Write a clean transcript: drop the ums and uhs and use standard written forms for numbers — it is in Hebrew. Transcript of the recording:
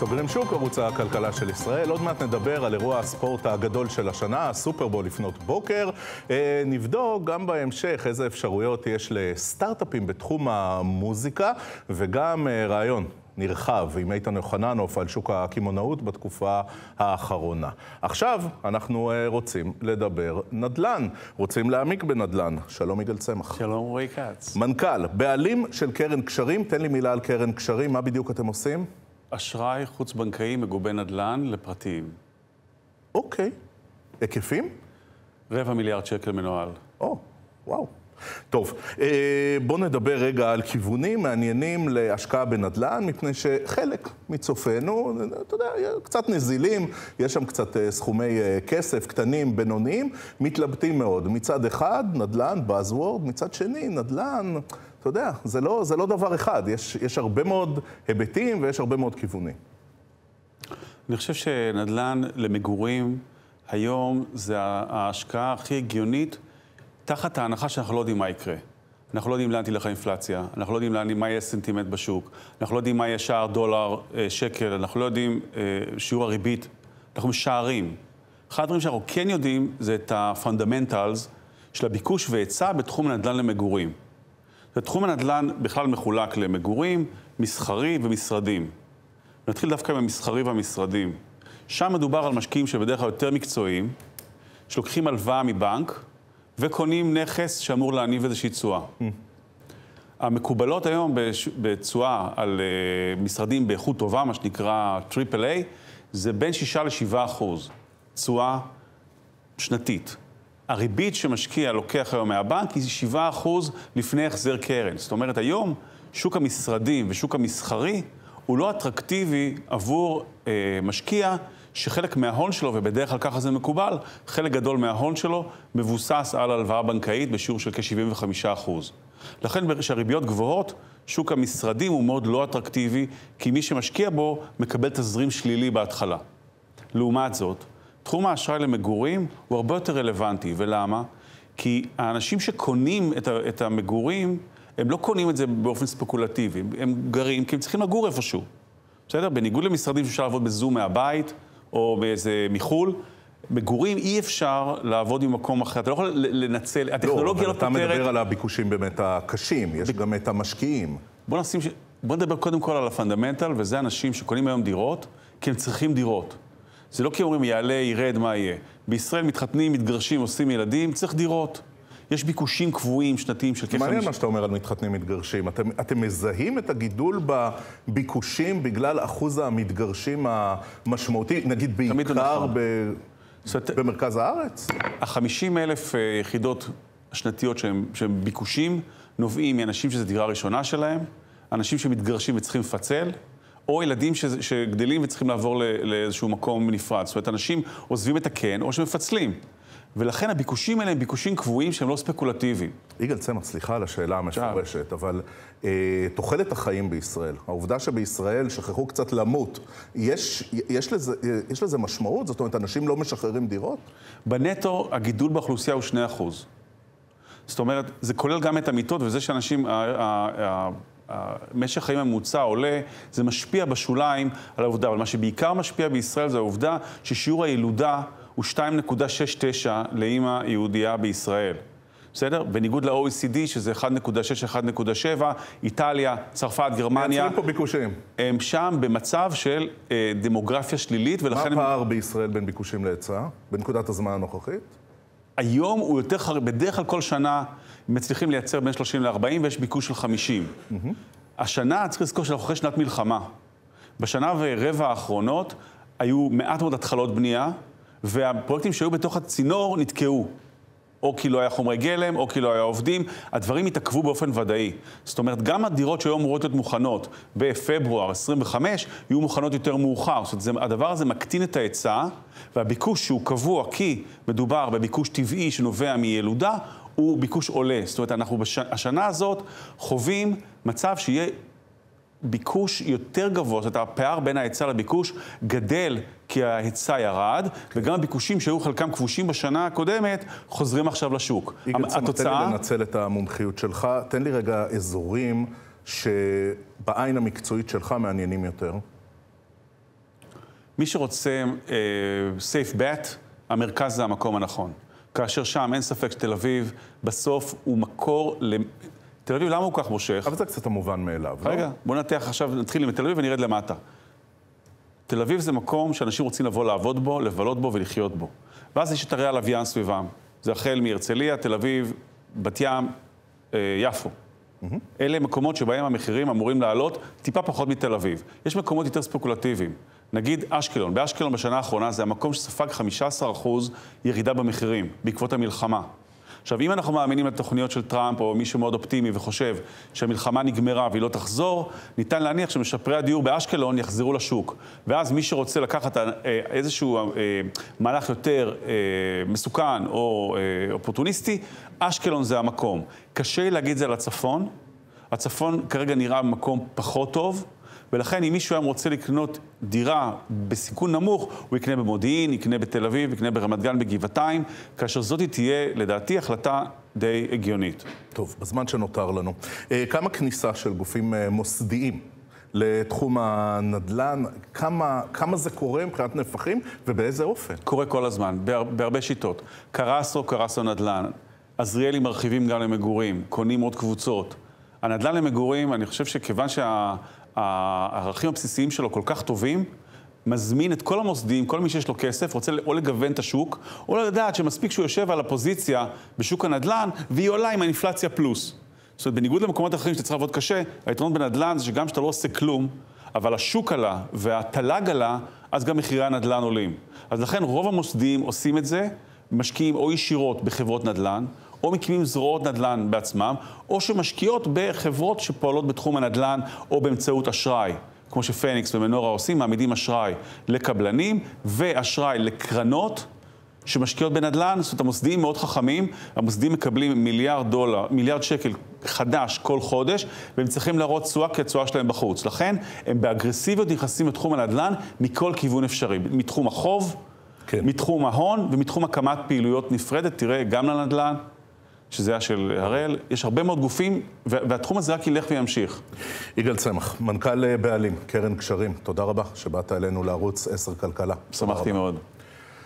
סוגרים שוק, ערוץ הכלכלה של ישראל. עוד מעט נדבר על אירוע הספורט הגדול של השנה, הסופרבול לפנות בוקר. נבדוק גם בהמשך איזה אפשרויות יש לסטארט-אפים בתחום המוזיקה, וגם רעיון נרחב עם איתן יוחננוף על שוק הקמעונאות בתקופה האחרונה. עכשיו אנחנו רוצים לדבר נדל"ן, רוצים להעמיק בנדל"ן. שלום יגאל צמח. שלום רועי כץ. מנכ"ל, בעלים של קרן קשרים, תן לי מילה על קרן קשרים, מה בדיוק אתם עושים? אשראי חוץ-בנקאי מגובה נדל"ן לפרטיים. אוקיי. היקפים? 250 מיליארד שקל מנוהל. וואו. טוב, בואו נדבר רגע על כיוונים מעניינים להשקעה בנדל"ן, מפני שחלק מצופינו, אתה יודע, קצת נזילים, יש שם קצת סכומי כסף קטנים, בינוניים, מתלבטים מאוד. מצד אחד, נדל"ן, Buzzword, מצד שני, נדל"ן, אתה יודע, זה לא דבר אחד, יש הרבה מאוד היבטים ויש הרבה מאוד כיוונים. אני חושב שנדל"ן למגורים היום זה ההשקעה הכי הגיונית, תחת ההנחה שאנחנו לא יודעים מה יקרה. אנחנו לא יודעים לאן תלך האינפלציה, אנחנו לא יודעים מה יהיה סנטימנט בשוק, אנחנו לא יודעים מה יהיה שער דולר, שקל, אנחנו לא יודעים שיעור הריבית, אנחנו משערים. אחד הדברים שאנחנו כן יודעים זה את הפונדמנטלס של הביקוש והיצע בתחום הנדל"ן למגורים. תחום הנדל"ן בכלל מחולק למגורים, מסחרי ומשרדים. נתחיל דווקא במסחרי והמשרדים. שם מדובר על משקיעים שבדרך כלל יותר מקצועיים, שלוקחים הלוואה מבנק, וקונים נכס שאמור להניב איזושהי תשואה. המקובלות היום בתשואה על משרדים באיכות טובה, מה שנקרא AAA, זה בין 6-7% תשואה שנתית. הריבית שמשקיע לוקח היום מהבנק היא 7% לפני החזר קרן. זאת אומרת, היום שוק המשרדים ושוק המסחרי הוא לא אטרקטיבי עבור משקיע שחלק מההון שלו, ובדרך כלל ככה זה מקובל, חלק גדול מההון שלו מבוסס על הלוואה בנקאית בשיעור של כ-75%. לכן שהריביות גבוהות, שוק המשרדים הוא מאוד לא אטרקטיבי, כי מי שמשקיע בו מקבל תזרים שלילי בהתחלה. לעומת זאת, תחום האשראי למגורים הוא הרבה יותר רלוונטי. ולמה? כי האנשים שקונים את המגורים, הם לא קונים את זה באופן ספקולטיבי. הם גרים כי הם צריכים לגור איפשהו. בסדר? בניגוד למשרדים שאפשר לעבוד בזום מהבית, או באיזה מחול, מגורים אי אפשר לעבוד במקום אחר. אתה לא יכול לנצל, הטכנולוגיה לא פותרת. אתה מדבר על הביקושים באמת הקשים, יש גם את המשקיעים. בוא נדבר קודם כל על הפונדמנטל, וזה אנשים שקונים היום דירות, כי הם צריכים דירות. זה לא כי אומרים יעלה, ירד, מה יהיה. בישראל מתחתנים, מתגרשים, עושים ילדים, צריך דירות. יש ביקושים קבועים, שנתיים של מעניין מה שאתה אומר על מתחתנים מתגרשים. אתם מזהים את הגידול בביקושים בגלל אחוז המתגרשים המשמעותי, נגיד בעיקר במרכז הארץ? ה-50,000 יחידות השנתיות שהם ביקושים נובעים מאנשים שזו דירה ראשונה שלהם, אנשים שמתגרשים וצריכים לפצל, או ילדים שגדלים וצריכים לעבור לאיזשהו מקום נפרד. זאת אומרת, אנשים עוזבים את הקן או שמפצלים. ולכן הביקושים האלה הם ביקושים קבועים שהם לא ספקולטיביים. יגאל צמח, סליחה על השאלה המפורשת, אבל תוחלת החיים בישראל, העובדה שבישראל שכחו קצת למות, יש לזה משמעות? זאת אומרת, אנשים לא משחררים דירות? בנטו, הגידול באוכלוסייה הוא 2%. זאת אומרת, זה כולל גם את המיטות, וזה שאנשים, משך חיים הממוצע עולה, זה משפיע בשוליים על העובדה, אבל מה שבעיקר משפיע בישראל זה העובדה ששיעור הילודה הוא 2.69 לאמא יהודייה בישראל. בסדר? בניגוד ל-OECD, שזה 1.6-1.7, איטליה, צרפת, גרמניה. מייצרים פה ביקושים. הם שם במצב של דמוגרפיה שלילית, ולכן... מה הפער בישראל בין ביקושים להיצע, בנקודת הזמן הנוכחית? היום הוא יותר בדרך כלל כל שנה מצליחים לייצר בין 30 ל-40, ויש ביקוש של 50. השנה, צריך לזכור שאנחנו אחרי שנת מלחמה. בשנה ורבע האחרונות היו מעט מאוד התחלות בנייה, והפרויקטים שהיו בתוך הצינור נתקעו. או כי לא היה חומרי גלם, או כי לא היה עובדים. הדברים התעכבו באופן ודאי. זאת אומרת, גם הדירות שהיו אמורות להיות מוכנות בפברואר 25, יהיו מוכנות יותר מאוחר. זאת אומרת, הדבר הזה מקטין את ההיצע, והביקוש שהוא קבוע, כי מדובר בביקוש טבעי שנובע מילודה, הוא ביקוש עולה. זאת אומרת, אנחנו השנה הזאת חווים מצב שיהיה ביקוש יותר גבוה, זאת אומרת, הפער בין ההיצע לביקוש גדל כי ההיצע ירד, וגם הביקושים שהיו חלקם כבושים בשנה הקודמת, חוזרים עכשיו לשוק. יגאל צמח, תן לי לנצל את המומחיות שלך, תן לי רגע אזורים שבעין המקצועית שלך מעניינים יותר. מי שרוצה safe bet, המרכז זה המקום הנכון. כאשר שם אין ספק שתל אביב, בסוף הוא מקור תל אביב, למה הוא כך מושך? אבל זה קצת המובן מאליו, לא? רגע, בוא נתח עכשיו, נתחיל עם תל אביב ונרד למטה. תל אביב זה מקום שאנשים רוצים לבוא לעבוד בו, לבלות בו ולחיות בו. ואז יש את הרי הלוויין סביבם. זה החל מהרצליה, תל אביב, בת ים, יפו. אלה מקומות שבהם המחירים אמורים לעלות טיפה פחות מתל אביב. יש מקומות יותר ספקולטיביים. נגיד אשקלון. באשקלון בשנה האחרונה זה המקום שספג 15% ירידה במחירים בעקבות המלחמה. עכשיו, אם אנחנו מאמינים לתוכניות של טראמפ, או מישהו מאוד אופטימי וחושב שהמלחמה נגמרה והיא לא תחזור, ניתן להניח שמשפרי הדיור באשקלון יחזרו לשוק. ואז מי שרוצה לקחת איזשהו מהלך יותר מסוכן או אופורטוניסטי, אשקלון זה המקום. קשה להגיד זה על הצפון. הצפון כרגע נראה במקום פחות טוב, ולכן אם מישהו היום רוצה לקנות דירה בסיכון נמוך, הוא יקנה במודיעין, יקנה בתל אביב, יקנה ברמת גן, בגבעתיים, כאשר זאת תהיה, לדעתי, החלטה די הגיונית. טוב, בזמן שנותר לנו. כמה כניסה של גופים מוסדיים לתחום הנדל"ן, כמה זה קורה מבחינת נפחים ובאיזה אופן? קורה כל הזמן, בהרבה שיטות. קרס או נדל"ן, עזריאלי מרחיבים גם למגורים, קונים עוד קבוצות. הנדל"ן למגורים, אני חושב שכיוון הערכים הבסיסיים שלו כל כך טובים, מזמין את כל המוסדים, כל מי שיש לו כסף, רוצה או לגוון את השוק, או לדעת שמספיק שהוא יושב על הפוזיציה בשוק הנדל"ן, והיא עולה עם האינפלציה פלוס. זאת אומרת, בניגוד למקומות אחרים שצריך לעבוד קשה, היתרון בנדל"ן זה שגם שאתה לא עושה כלום, אבל השוק עלה והתל"ג עלה, אז גם מחירי הנדל"ן עולים. אז לכן רוב המוסדים עושים את זה, משקיעים או ישירות בחברות נדל"ן, או מקימים זרועות נדל"ן בעצמם, או שמשקיעות בחברות שפועלות בתחום הנדל"ן, או באמצעות אשראי, כמו שפניקס ומנורה עושים, מעמידים אשראי לקבלנים, ואשראי לקרנות שמשקיעות בנדל"ן. זאת אומרת, המוסדים מאוד חכמים, המוסדים מקבלים מיליארד שקל חדש כל חודש, והם צריכים להראות תשואה כתשואה שלהם בחוץ. לכן, הם באגרסיביות נכנסים לתחום הנדל"ן מכל כיוון אפשרי, מתחום החוב, כן. מתחום ההון ומתחום הקמת פעילויות נפרדת. תראה, גם לנדל"ן, שזה היה של הראל, יש הרבה מאוד גופים, והתחום הזה רק ילך וימשיך. יגאל צמח, מנכ"ל בעלים, קרן קשרים, תודה רבה שבאת אלינו לערוץ 10 כלכלה. שמחתי מאוד.